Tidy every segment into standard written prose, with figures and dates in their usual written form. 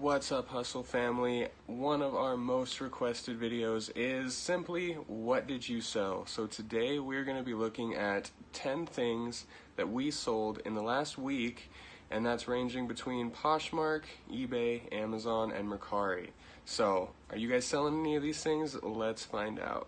What's up, Hustle family? One of our most requested videos is simply, what did you sell? So today we're going to be looking at 10 things that we sold in the last week, and that's ranging between Poshmark, eBay, Amazon, and Mercari. So, are you guys selling any of these things? Let's find out.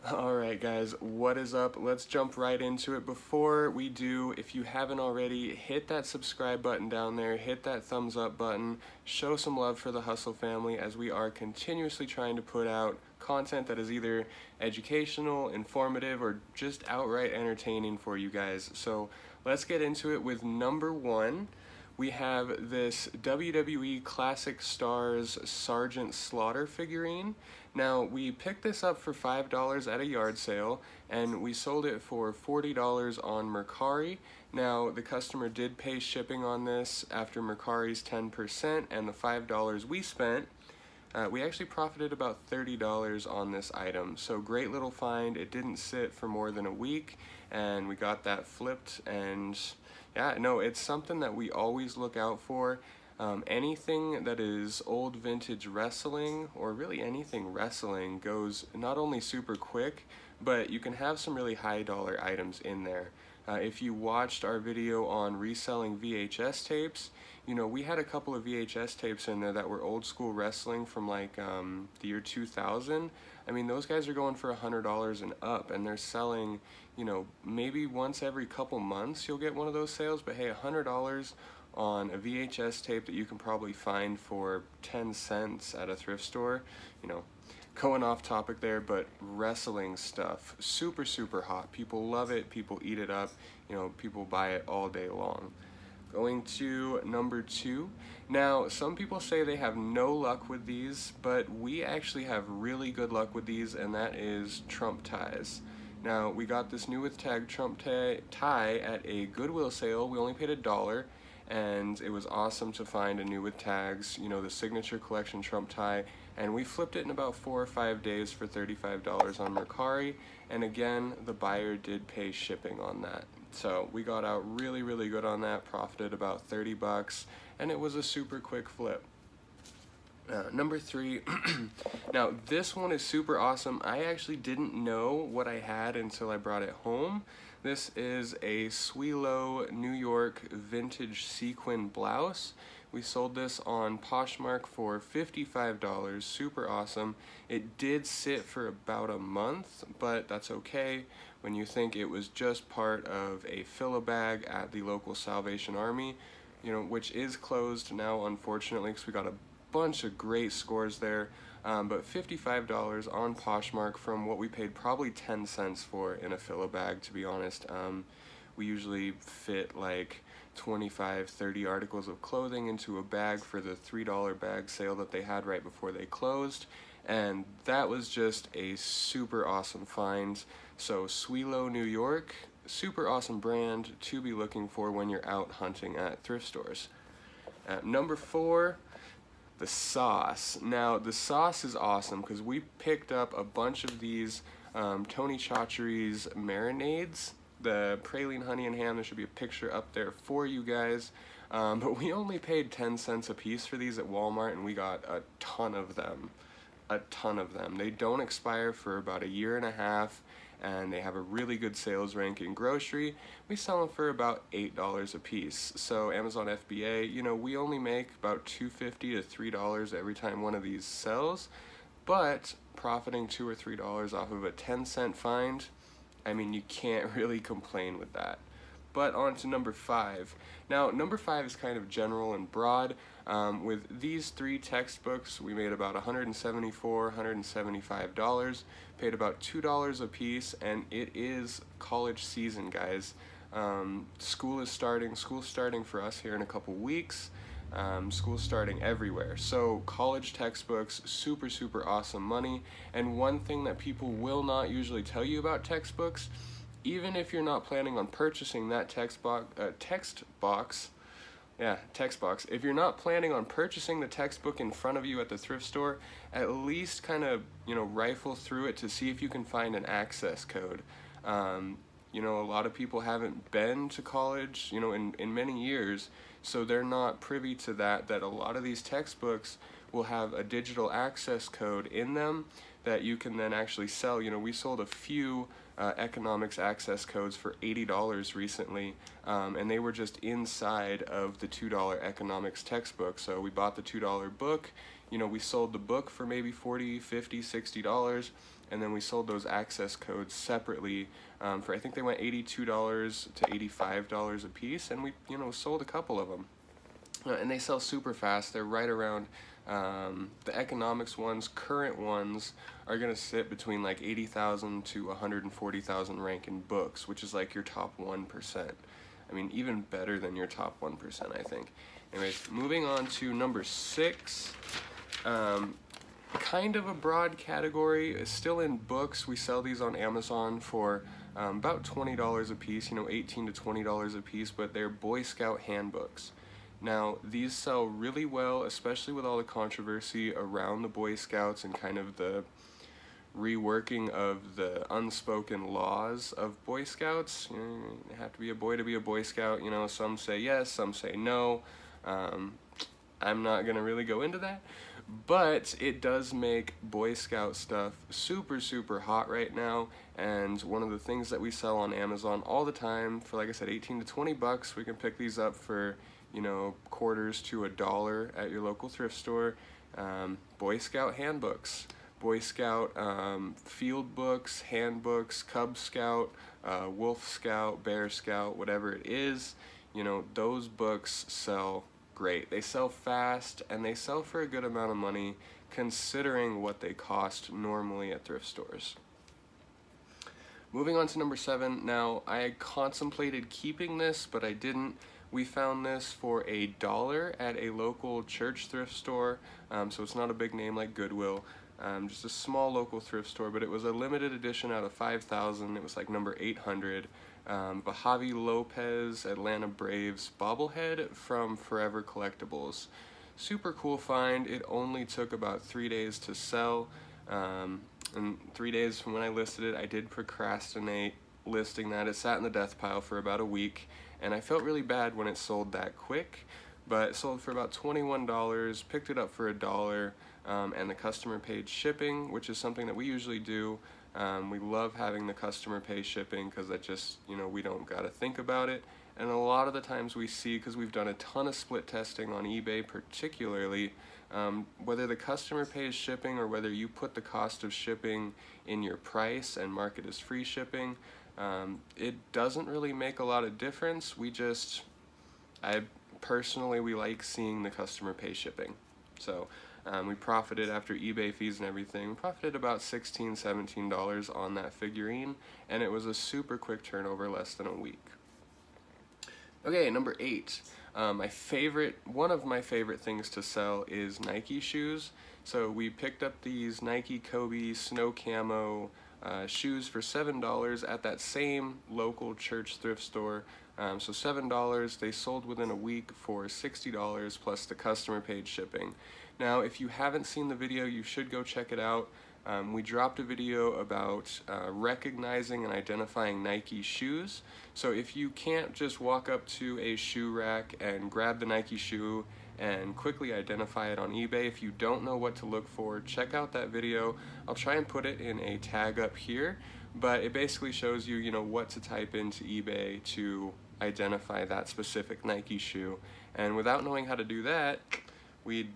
Alright guys, what is up? Let's jump right into it. Before we do, if you haven't already, hit that subscribe button down there, hit that thumbs up button, show some love for the Hustle family as we are continuously trying to put out content that is either educational, informative, or just outright entertaining for you guys. So let's get into it with number one. We have this WWE Classic Stars Sergeant Slaughter figurine. Now, we picked this up for $5 at a yard sale, and we sold it for $40 on Mercari. Now, the customer did pay shipping on this after Mercari's 10% and the $5 we spent. We actually profited about $30 on this item, so great little find. It didn't sit for more than a week, and we got that flipped, and yeah, no, it's something that we always look out for. Anything that is old vintage wrestling, or really anything wrestling, goes not only super quick, but you can have some really high dollar items in there. If you watched our video on reselling VHS tapes, you know, we had a couple of VHS tapes in there that were old school wrestling from like the year 2000. I mean, those guys are going for $100 and up, and they're selling, you know, maybe once every couple months you'll get one of those sales, but hey, $100 on a VHS tape that you can probably find for 10 cents at a thrift store, you know, going off topic there, but wrestling stuff, super, super hot. People love it, people eat it up, you know, people buy it all day long. Going to number two. Now, some people say they have no luck with these, but we actually have really good luck with these, and that is Trump ties. Now, we got this new with tag Trump tie at a Goodwill sale. We only paid $1, and it was awesome to find a new with tags, you know, the signature collection Trump tie, and we flipped it in about 4 or 5 days for $35 on Mercari, and again, the buyer did pay shipping on that. So we got out really, really good on that, profited about $30, and it was a super quick flip. Number three, now this one is super awesome. I actually didn't know what I had until I brought it home. This is a Swilo New York vintage sequin blouse. We sold this on Poshmark for $55, super awesome. It did sit for about a month, but that's okay when you think it was just part of a fill-a-bag at the local Salvation Army, you know, which is closed now, unfortunately, because we got a bunch of great scores there, but $55 on Poshmark from what we paid probably 10 cents for in a fill-a-bag, to be honest. We usually fit like 25, 30 articles of clothing into a bag for the $3 bag sale that they had right before they closed, and that was just a super awesome find. So Swilo New York, super awesome brand to be looking for when you're out hunting at thrift stores. Number four, the sauce. Now the sauce is awesome because we picked up a bunch of these Tony Chachere's marinades, the praline honey and ham. There should be a picture up there for you guys, but we only paid 10 cents a piece for these at Walmart, and we got a ton of them. They don't expire for about a year and a half, and they have a really good sales rank in grocery. We sell them for about $8 a piece. So Amazon FBA, you know, we only make about $2.50 to $3 every time one of these sells, but profiting $2 or $3 off of a 10-cent find, I mean, you can't really complain with that. But on to number five. Now, number five is kind of general and broad. With these three textbooks, we made about $174, $175, paid about $2 a piece, and it is college season, guys. School's starting for us here in a couple weeks. School's starting everywhere. So college textbooks, super, super awesome money. And one thing that people will not usually tell you about textbooks, even if you're not planning on purchasing that text box, Yeah, text box. If you're not planning on purchasing the textbook in front of you at the thrift store, at least kind of, rifle through it to see if you can find an access code. A lot of people haven't been to college, in many years, so they're not privy to that a lot of these textbooks will have a digital access code in them that you can then actually sell. We sold a few economics access codes for $80 recently, and they were just inside of the $2 economics textbook. So we bought the $2 book, we sold the book for maybe $40, $50, $60, and then we sold those access codes separately for, I think they went $82 to $85 a piece, and we sold a couple of them. And they sell super fast. They're right around, the economics ones, current ones, are going to sit between like 80,000 to 140,000 rank in books, which is like your top 1%. I mean, even better than your top 1%, I think. Anyways, moving on to number 6. Kind of a broad category, still in books. We sell these on Amazon for about $20 a piece, $18 to $20 a piece, but they're Boy Scout handbooks. Now, these sell really well, especially with all the controversy around the Boy Scouts and kind of the reworking of the unspoken laws of Boy Scouts. You have to be a boy to be a Boy Scout. Some say yes, some say no. I'm not going to really go into that. But it does make Boy Scout stuff super, super hot right now. And one of the things that we sell on Amazon all the time for, like I said, 18 to 20 bucks, we can pick these up for, quarters to $1 at your local thrift store. Boy Scout handbooks, Boy Scout field books, handbooks, Cub Scout, Wolf Scout, Bear Scout, whatever it is, those books sell great. They sell fast, and they sell for a good amount of money considering what they cost normally at thrift stores. Moving on to number 7. Now, I contemplated keeping this, but I didn't. We found this for $1 at a local church thrift store, so it's not a big name like Goodwill, just a small local thrift store, but it was a limited edition out of 5,000. It was like number 800. The Javi Lopez Atlanta Braves bobblehead from Forever Collectibles. Super cool find. It only took about 3 days to sell, and 3 days from when I listed it. I did procrastinate listing that. It sat in the death pile for about a week, and I felt really bad when it sold that quick, but it sold for about $21, picked it up for $1, and the customer paid shipping, which is something that we usually do. We love having the customer pay shipping because that just, we don't got to think about it. And a lot of the times we see, because we've done a ton of split testing on eBay particularly, whether the customer pays shipping or whether you put the cost of shipping in your price and mark it as free shipping, it doesn't really make a lot of difference. We like seeing the customer pay shipping. So we profited after eBay fees and everything. We profited about $16, $17 on that figurine, and it was a super quick turnover, less than a week. Okay, number 8. One of my favorite things to sell is Nike shoes. So we picked up these Nike Kobe Snow Camo shoes for $7 at that same local church thrift store. So $7, they sold within a week for $60 plus the customer paid shipping. Now, if you haven't seen the video, you should go check it out. We dropped a video about recognizing and identifying Nike shoes. So if you can't just walk up to a shoe rack and grab the Nike shoe and quickly identify it on eBay, if you don't know what to look for, check out that video. I'll try and put it in a tag up here, but it basically shows you, what to type into eBay to identify that specific Nike shoe. And without knowing how to do that, we'd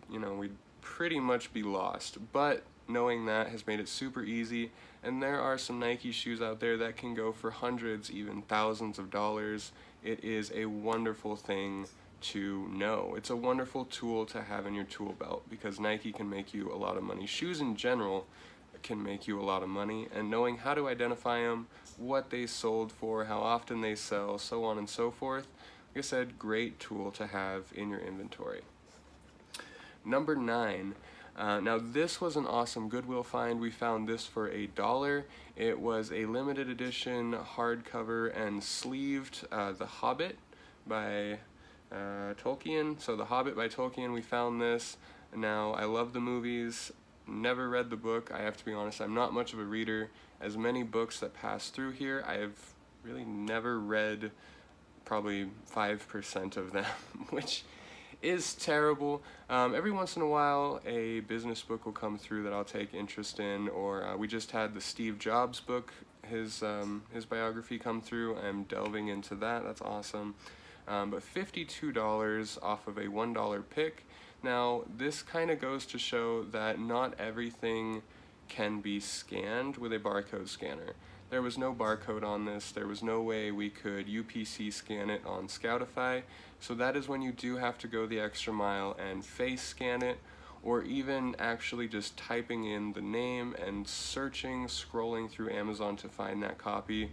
pretty much be lost. But knowing that has made it super easy, and there are some Nike shoes out there that can go for hundreds, even thousands of dollars. It is a wonderful thing to know. It's a wonderful tool to have in your tool belt because Nike can make you a lot of money. Shoes in general can make you a lot of money, and knowing how to identify them, what they sold for, how often they sell, so on and so forth, like I said, great tool to have in your inventory. Number 9. Now this was an awesome Goodwill find. We found this for $1. It was a limited edition hardcover and sleeved The Hobbit by Tolkien. So The Hobbit by Tolkien, we found this. Now, I love the movies, never read the book. I have to be honest, I'm not much of a reader. As many books that pass through here, I have really never read probably 5% of them, which is terrible. Every once in a while, a business book will come through that I'll take interest in, or we just had the Steve Jobs book, his biography come through. I'm delving into that. That's awesome. But $52 off of a $1 pick. Now, this kind of goes to show that not everything can be scanned with a barcode scanner. There was no barcode on this. There was no way we could UPC scan it on Scoutify. So that is when you do have to go the extra mile and face scan it, or even actually just typing in the name and searching, scrolling through Amazon to find that copy.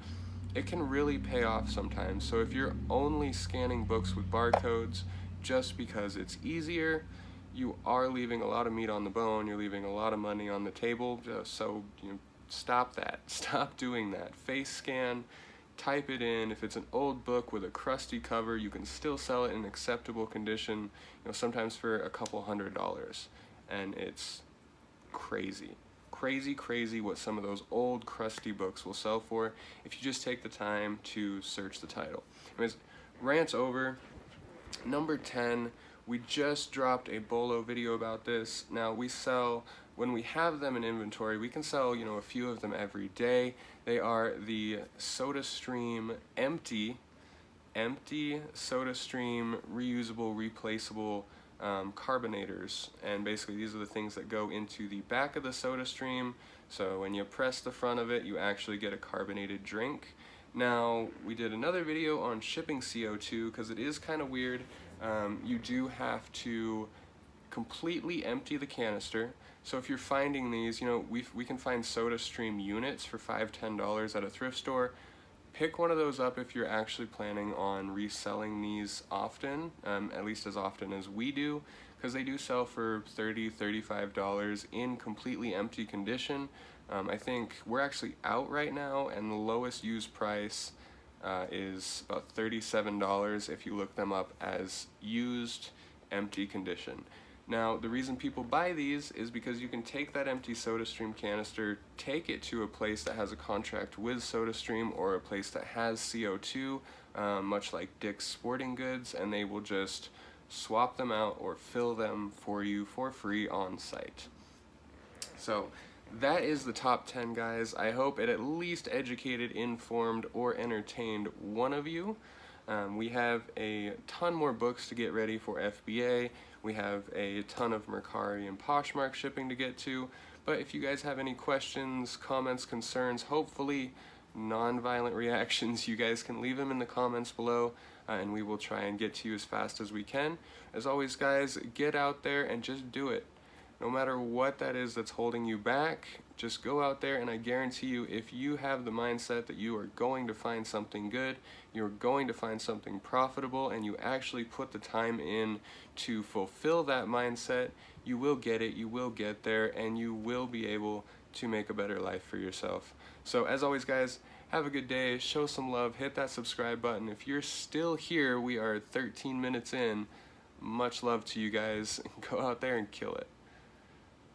It can really pay off sometimes. So if you're only scanning books with barcodes just because it's easier, you are leaving a lot of meat on the bone. You're leaving a lot of money on the table. So stop that. Stop doing that. Face scan, type it in. If it's an old book with a crusty cover, you can still sell it in acceptable condition, sometimes for a couple $100. And it's crazy. Crazy what some of those old crusty books will sell for if you just take the time to search the title. Anyways, rant's over. Number 10, we just dropped a bolo video about this. Now we sell, when we have them in inventory, we can sell a few of them every day. They are the SodaStream empty SodaStream reusable, replaceable carbonators, and basically these are the things that go into the back of the SodaStream. So when you press the front of it, you actually get a carbonated drink. Now, we did another video on shipping CO2 because it is kind of weird. You do have to completely empty the canister. So if you're finding these, we can find SodaStream units for $5–10 at a thrift store. Pick one of those up if you're actually planning on reselling these often, at least as often as we do, because they do sell for $30–35 in completely empty condition. I think we're actually out right now, and the lowest used price is about $37 if you look them up as used, empty condition. Now, the reason people buy these is because you can take that empty SodaStream canister, take it to a place that has a contract with SodaStream or a place that has CO2, much like Dick's Sporting Goods, and they will just swap them out or fill them for you for free on site. So that is the top 10, guys. I hope it at least educated, informed, or entertained one of you. We have a ton more books to get ready for FBA. We have a ton of Mercari and Poshmark shipping to get to. But if you guys have any questions, comments, concerns, hopefully non-violent reactions, you guys can leave them in the comments below, and we will try and get to you as fast as we can. As always, guys, get out there and just do it. No matter what that is that's holding you back, just go out there, and I guarantee you, if you have the mindset that you are going to find something good, you're going to find something profitable, and you actually put the time in to fulfill that mindset, you will get it, you will get there, and you will be able to make a better life for yourself. So as always, guys, have a good day, show some love, hit that subscribe button. If you're still here, we are 13 minutes in. Much love to you guys. Go out there and kill it.